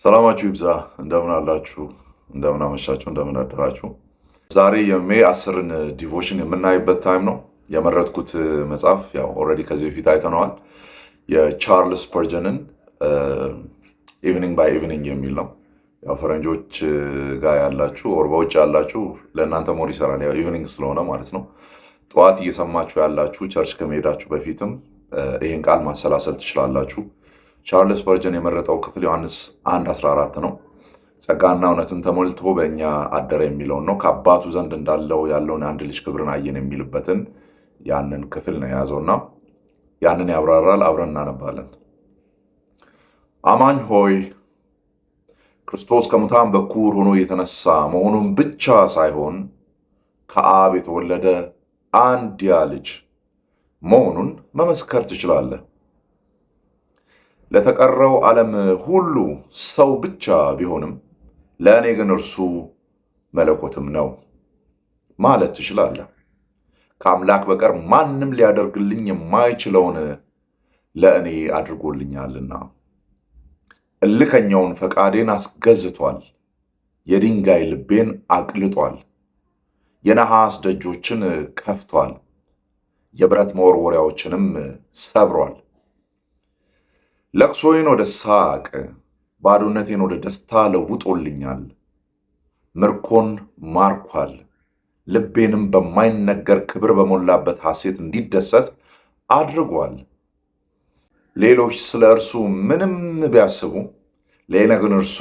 ሰላማችሁ ይብዛ። እንደምን አላችሁ? እንደምን አመሻችሁ? እንደምን አደራችሁ? ዛሬ የሜይ 10ን ዲቮሽን የምናይበት ታይም ነው። የመረጥኩት መጽሐፍ ያው ኦልሬዲ ከዚህ በፊት አይተነዋል። የቻርልስ ስፐርጀንን ኢቭኒንግ ባይ ኢቭኒንግ የሚል ነው። ያው ፈረንጆች ጋር ያላችሁ ኦር በውጭ ያላችሁ ለእናንተ ሞር ይሰራል፣ ያው ኢቭኒንግ ስለሆነ ማለት ነው። ጠዋት እየሰማችሁ ያላችሁ ቸርች ከመሄዳችሁ በፊትም ይህን ቃል ማሰላሰል ትችላላችሁ። ቻርልስ ስፐርጀን የመረጠው ክፍል ዮሐንስ 1:14 ነው። ጸጋና እውነትን ተሞልቶ በእኛ አደረ የሚለውን ነው። ከአባቱ ዘንድ እንዳለው ያለውን አንድ ልጅ ክብርን አየን የሚልበትን ያንን ክፍል ነው የያዘውና ያንን ያብራራል። አብረን እናነባለን። አማኝ ሆይ ክርስቶስ ከሙታን በኩር ሆኖ የተነሳ መሆኑን ብቻ ሳይሆን ከአብ የተወለደ አንድያ ልጅ መሆኑን መመስከር ትችላለህ። ለተቀረው ዓለም ሁሉ ሰው ብቻ ቢሆንም ለእኔ ግን እርሱ መለኮትም ነው ማለት ትችላለህ። ከአምላክ በቀር ማንም ሊያደርግልኝ የማይችለውን ለእኔ አድርጎልኛልና። እልከኛውን ፈቃዴን አስገዝቷል፣ የድንጋይ ልቤን አቅልጧል፣ የነሐስ ደጆችን ከፍቷል፣ የብረት መወርወሪያዎችንም ሰብሯል። ለቅሶዬን ወደ ሳቅ ባዶነቴን ወደ ደስታ ለውጦልኛል። ምርኮን ማርኳል፣ ልቤንም በማይነገር ክብር በሞላበት ሐሴት እንዲደሰት አድርጓል። ሌሎች ስለ እርሱ ምንም ቢያስቡ ለእኔ ግን እርሱ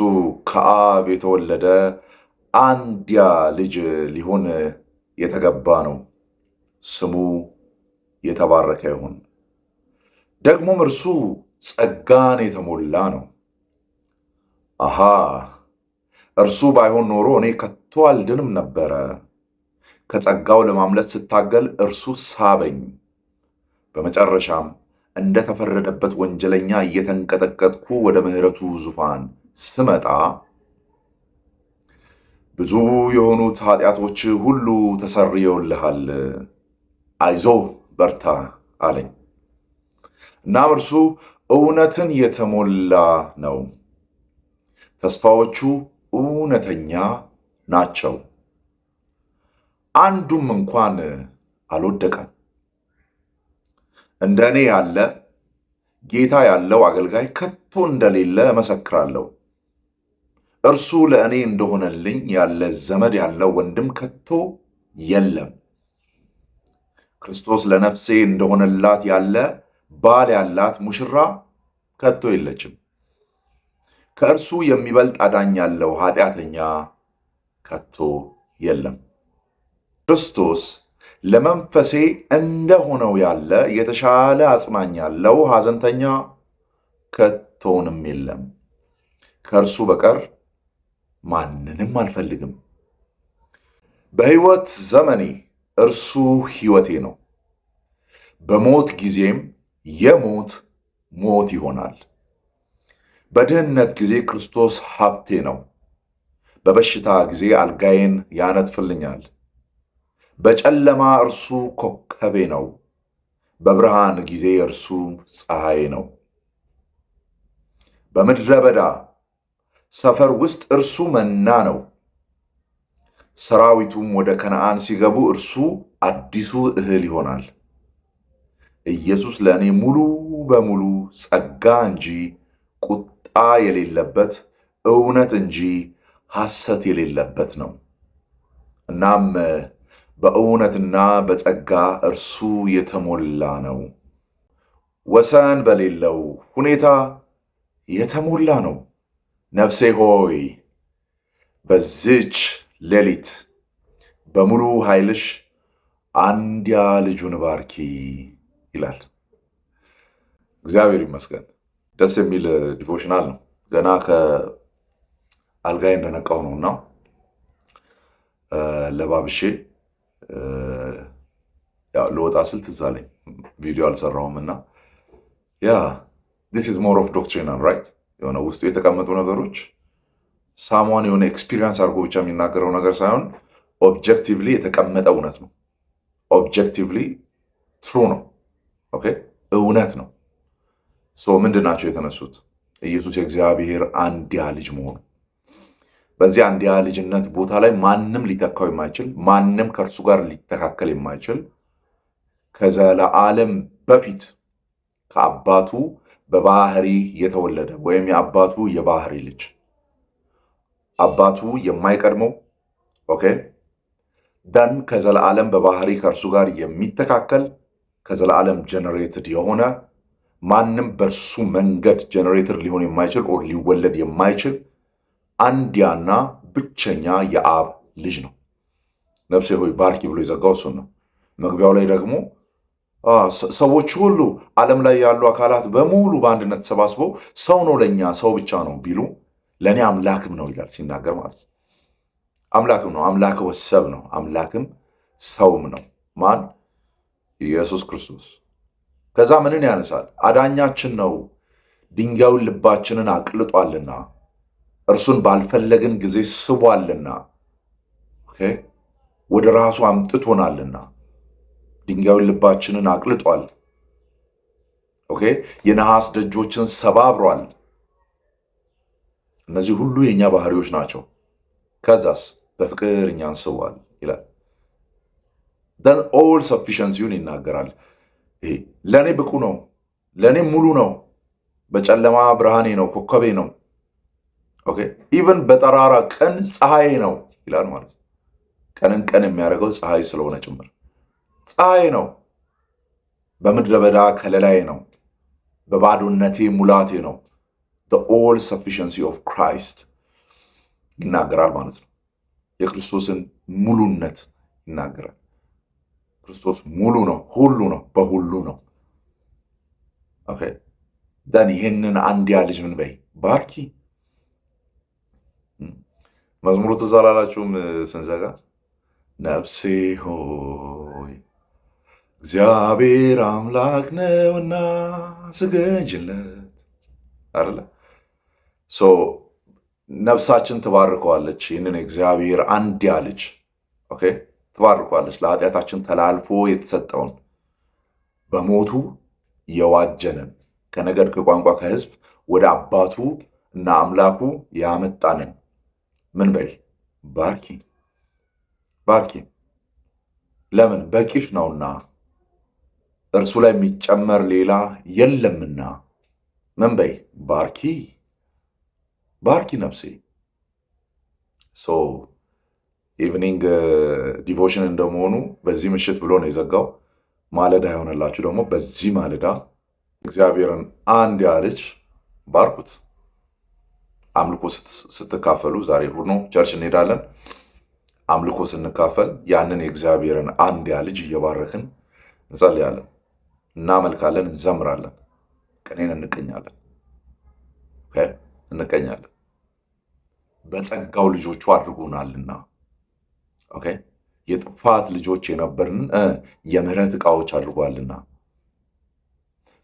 ከአብ የተወለደ አንድያ ልጅ ሊሆን የተገባ ነው። ስሙ የተባረከ ይሁን። ደግሞም እርሱ ጸጋን የተሞላ ነው። አሃ እርሱ ባይሆን ኖሮ እኔ ከቶ አልድንም ነበረ። ከጸጋው ለማምለጥ ስታገል እርሱ ሳበኝ። በመጨረሻም እንደተፈረደበት ወንጀለኛ እየተንቀጠቀጥኩ ወደ ምሕረቱ ዙፋን ስመጣ ብዙ የሆኑት ኃጢአቶች ሁሉ ተሰርየውልሃል፣ አይዞህ በርታ አለኝ። እናም እርሱ እውነትን የተሞላ ነው። ተስፋዎቹ እውነተኛ ናቸው። አንዱም እንኳን አልወደቀም። እንደ እኔ ያለ ጌታ ያለው አገልጋይ ከቶ እንደሌለ እመሰክራለሁ። እርሱ ለእኔ እንደሆነልኝ ያለ ዘመድ ያለው ወንድም ከቶ የለም። ክርስቶስ ለነፍሴ እንደሆነላት ያለ ባል ያላት ሙሽራ ከቶ የለችም። ከእርሱ የሚበልጥ አዳኝ ያለው ኃጢአተኛ ከቶ የለም። ክርስቶስ ለመንፈሴ እንደሆነው ያለ የተሻለ አጽናኝ ያለው ሐዘንተኛ ከቶውንም የለም። ከእርሱ በቀር ማንንም አልፈልግም። በሕይወት ዘመኔ እርሱ ሕይወቴ ነው። በሞት ጊዜም የሞት ሞት ይሆናል። በድህነት ጊዜ ክርስቶስ ሀብቴ ነው። በበሽታ ጊዜ አልጋዬን ያነጥፍልኛል። በጨለማ እርሱ ኮከቤ ነው። በብርሃን ጊዜ እርሱ ፀሐዬ ነው። በምድረ በዳ ሰፈር ውስጥ እርሱ መና ነው። ሰራዊቱም ወደ ከነዓን ሲገቡ እርሱ አዲሱ እህል ይሆናል። ኢየሱስ ለእኔ ሙሉ በሙሉ ጸጋ እንጂ ቁጣ የሌለበት እውነት እንጂ ሐሰት የሌለበት ነው። እናም በእውነትና በጸጋ እርሱ የተሞላ ነው። ወሰን በሌለው ሁኔታ የተሞላ ነው። ነፍሴ ሆይ በዚች ሌሊት በሙሉ ኃይልሽ አንድያ ልጁን ባርኪ ይላል። እግዚአብሔር ይመስገን። ደስ የሚል ዲቮሽናል ነው። ገና ከአልጋዬ እንደነቃው ነውና ለባብሼ ለወጣ ስል ትዝ አለኝ። ቪዲዮ አልሰራሁም እና this is more of doctrinal right የሆነ ውስጡ የተቀመጡ ነገሮች ሳሟን የሆነ ኤክስፒሪየንስ አድርጎ ብቻ የሚናገረው ነገር ሳይሆን ኦብጀክቲቭሊ የተቀመጠ እውነት ነው። ኦብጀክቲቭሊ ትሩ ነው። ኦኬ እውነት ነው። ምንድን ናቸው የተነሱት? ኢየሱስ የእግዚአብሔር አንድያ ልጅ መሆኑ በዚህ አንድያ ልጅነት ቦታ ላይ ማንም ሊተካው የማይችል ማንም ከእርሱ ጋር ሊተካከል የማይችል ከዘላለም በፊት ከአባቱ በባህሪ የተወለደ ወይም የአባቱ የባህሪ ልጅ አባቱ የማይቀድመው ኦኬ ደን ከዘላለም በባህሪ ከእርሱ ጋር የሚተካከል ከዘላለም ጀነሬትድ የሆነ ማንም በእርሱ መንገድ ጀነሬትድ ሊሆን የማይችል ኦር ሊወለድ የማይችል አንድያና ብቸኛ የአብ ልጅ ነው። ነፍሴ ሆይ ባርኪ ብሎ የዘጋው እሱን ነው። መግቢያው ላይ ደግሞ ሰዎች ሁሉ ዓለም ላይ ያሉ አካላት በሙሉ በአንድነት ተሰባስበው ሰው ነው ለእኛ ሰው ብቻ ነው ቢሉ ለእኔ አምላክም ነው ይላል ሲናገር ማለት ነው። አምላክም ነው፣ አምላክ ወሰብ ነው፣ አምላክም ሰውም ነው። ማን? ኢየሱስ ክርስቶስ። ከዛ ምንን ያነሳል? አዳኛችን ነው፣ ድንጋዩን ልባችንን አቅልጧልና እርሱን ባልፈለግን ጊዜ ስቧልና ወደ ራሱ አምጥቶናልና ድንጋዩን ልባችንን አቅልጧል። የነሐስ ደጆችን ሰባብሯል። እነዚህ ሁሉ የኛ ባህሪዎች ናቸው። ከዛስ በፍቅር እኛን ስቧል ይላል። then all sufficiency-ውን ይናገራል። ለኔ ብቁ ነው፣ ለኔ ሙሉ ነው፣ በጨለማ ብርሃኔ ነው፣ ኮከቤ ነው። ኢቨን በጠራራ ቀን ፀሐይ ነው ይላል ማለት ቀንን ቀን የሚያደርገው ፀሐይ ስለሆነ ጭምር ፀሐይ ነው። በምድረ በዳ ከለላዬ ነው፣ በባዶነቴ ሙላቴ ነው። the all sufficiency of Christ ይናገራል ማለት ነው። የክርስቶስን ሙሉነት ይናገራል። ክርስቶስ ሙሉ ነው፣ ሁሉ ነው፣ በሁሉ ነው። ደን ይህንን አንድያ ልጅ ምን በይ ባርኪ። መዝሙሩ ትዝ አላላችሁም? ስንዘጋ ነፍሴ ሆይ እግዚአብሔር አምላክ ነውና ስገጅለት አይደለ? ነፍሳችን ትባርከዋለች። ይህንን እግዚአብሔር አንድያ ልጅ ትባርከዋለች። ለኃጢአታችን ተላልፎ የተሰጠውን በሞቱ የዋጀንን ከነገድ ከቋንቋ ከሕዝብ ወደ አባቱ እና አምላኩ ያመጣንን ምን በይ ባርኪ ባርኪ። ለምን? በቂሽ ነውና እርሱ ላይ የሚጨመር ሌላ የለምና ምን በይ ባርኪ ባርኪ ነፍሴ። ኢቭኒንግ ዲቮሽን እንደመሆኑ በዚህ ምሽት ብሎ ነው የዘጋው። ማለዳ የሆነላችሁ ደግሞ በዚህ ማለዳ እግዚአብሔርን አንድያ ልጅ ባርኩት። አምልኮ ስትካፈሉ ዛሬ እሑድ ነው፣ ቸርች እንሄዳለን። አምልኮ ስንካፈል ያንን የእግዚአብሔርን አንድያ ልጅ እየባረክን እንጸልያለን፣ እናመልካለን፣ እንዘምራለን፣ ቅኔን እንቀኛለን እንቀኛለን። በጸጋው ልጆቹ አድርጎናልና የጥፋት ልጆች የነበርን የምህረት ዕቃዎች አድርጓልና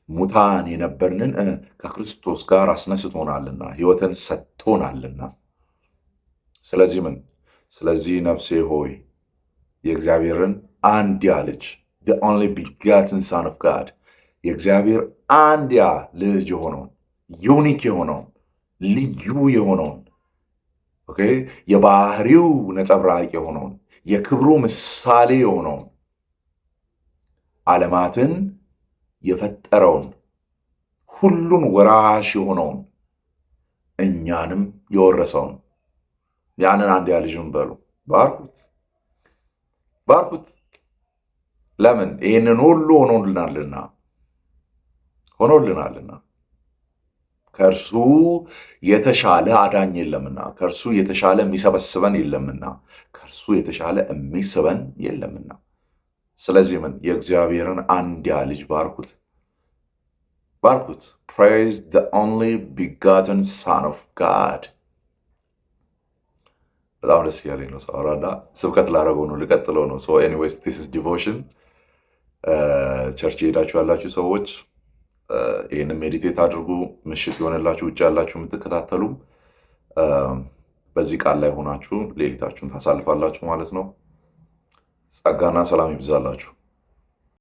ሙታን የነበርንን ከክርስቶስ ጋር አስነስቶናልና ሕይወትን ሰጥቶናልና። ስለዚህ ነፍሴ ሆይ የእግዚአብሔርን አንድያ ልጅ the only begotten son of God የእግዚአብሔር አንድያ ልጅ የሆነውን ዩኒክ የሆነውን ልዩ የሆነውን የባህሪው ነጸብራቅ የሆነውን የክብሩ ምሳሌ የሆነውን ዓለማትን የፈጠረውን ሁሉን ወራሽ የሆነውን እኛንም የወረሰውን ያንን አንድያ ልጅን በሉ ባርኩት ባርኩት። ለምን? ይህንን ሁሉ ሆኖልናልና ከእርሱ የተሻለ አዳኝ የለምና፣ ከእርሱ የተሻለ የሚሰበስበን የለምና፣ ከእርሱ የተሻለ የሚስበን የለምና። ስለዚህ የእግዚአብሔርን አንድያ ልጅ ባርኩት ባርኩት። praise the only begotten son of God። በጣም ደስ ያለኝ ነው ሳወራና ስብከት ላደረገው ነው ልቀጥለው ነው። ኤኒዌይስ this is devotion። ቸርች ሄዳችሁ ያላችሁ ሰዎች ይህንን ሜዲቴት አድርጉ። ምሽት የሆነላችሁ ውጭ ያላችሁ የምትከታተሉ በዚህ ቃል ላይ ሆናችሁ ሌሊታችሁን ታሳልፋላችሁ ማለት ነው። ጸጋና ሰላም ይብዛላችሁ።